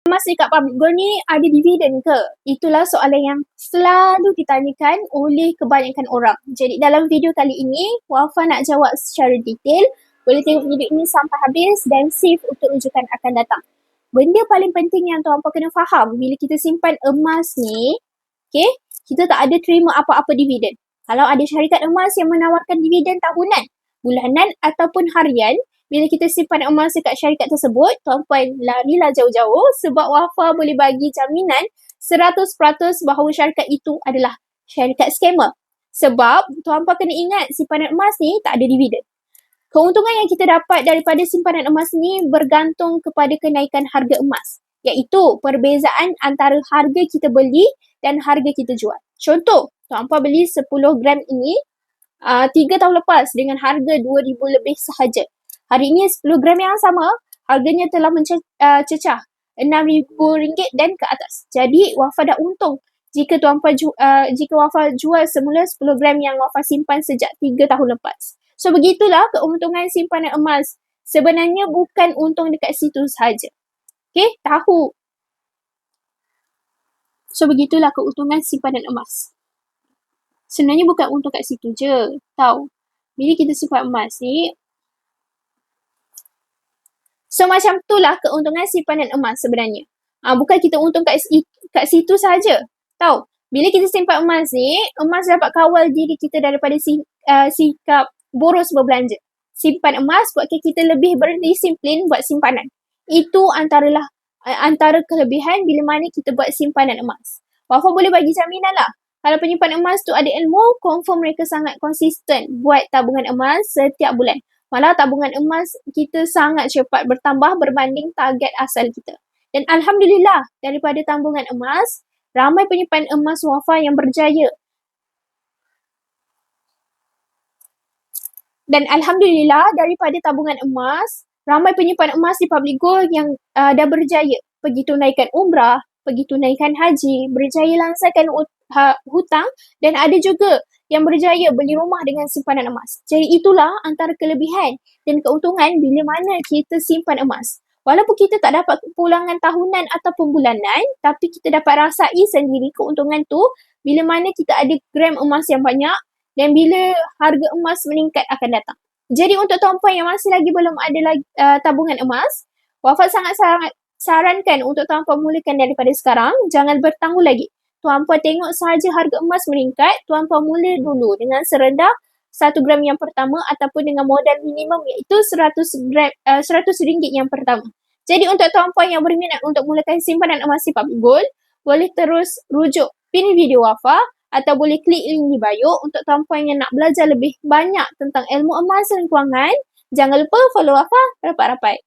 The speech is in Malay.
emas dekat public gold ni ada dividen ke? Itulah soalan yang selalu ditanyakan oleh kebanyakan orang. Jadi dalam video kali ini, Wafa nak jawab secara detail. Boleh tengok video ini sampai habis dan save untuk rujukan akan datang. Benda paling penting yang tuan-puan kena faham bila kita simpan emas ni, okay, kita tak ada terima apa-apa dividen. Kalau ada syarikat emas yang menawarkan dividen tahunan, bulanan ataupun harian, bila kita simpan emas dekat syarikat tersebut, tuan-puan larilah jauh-jauh sebab Wafa boleh bagi jaminan 100% bahawa syarikat itu adalah syarikat scammer. Sebab tuan-puan kena ingat simpanan emas ni tak ada dividen. Keuntungan yang kita dapat daripada simpanan emas ni bergantung kepada kenaikan harga emas, iaitu perbezaan antara harga kita beli dan harga kita jual. Contoh, tuan-puan beli 10 gram ini 3 tahun lepas dengan harga RM2,000 lebih sahaja. Hari ini 10 gram yang sama, harganya telah cecah RM6,000 dan ke atas. Jadi, Wafa dah untung jika Wafa jual semula 10 gram yang Wafa simpan sejak 3 tahun lepas. So, begitulah keuntungan simpanan emas. Sebenarnya bukan untung dekat situ sahaja. Okay, tahu. So, begitulah keuntungan simpanan emas. Sebenarnya bukan untung kat situ je. Tahu. Bila kita simpan emas ni, so macam itulah keuntungan simpanan emas sebenarnya. Bukan kita untung kat situ saja. Tahu. Bila kita simpan emas ni, emas dapat kawal diri kita daripada sikap boros berbelanja. Simpan emas buatkan kita lebih berdisiplin buat simpanan. Itu antara kelebihan bila mana kita buat simpanan emas. Wafa boleh bagi jaminan lah. Kalau penyimpan emas tu ada ilmu, confirm mereka sangat konsisten buat tabungan emas setiap bulan. Malah tabungan emas kita sangat cepat bertambah berbanding target asal kita. Dan Alhamdulillah, daripada tabungan emas, ramai penyimpan emas Wafa yang berjaya. Dan Alhamdulillah, daripada tabungan emas, ramai penyimpan emas di public gold yang dah berjaya pergi tunaikan umrah, pergi tunaikan haji, berjaya langsaikan hutang dan ada juga yang berjaya beli rumah dengan simpanan emas. Jadi itulah antara kelebihan dan keuntungan bila mana kita simpan emas. Walaupun kita tak dapat kepulangan tahunan ataupun bulanan, tapi kita dapat rasai sendiri keuntungan tu bila mana kita ada gram emas yang banyak dan bila harga emas meningkat akan datang. Jadi untuk tuan-puan yang masih lagi belum ada tabungan emas, Wafa sangat sarankan untuk tuan-puan mulakan daripada sekarang. Jangan bertangguh lagi. Tuan-puan tengok sahaja harga emas meningkat, tuan-puan mula dulu dengan serendah 1 gram yang pertama ataupun dengan modal minimum iaitu RM100 yang pertama. Jadi untuk tuan-puan yang berminat untuk mulakan simpanan emas di public gold, boleh terus rujuk pin video Wafa atau boleh klik link di bio untuk tuan-puan yang nak belajar lebih banyak tentang ilmu emas dan kewangan. Jangan lupa follow Wafa rapat-rapat.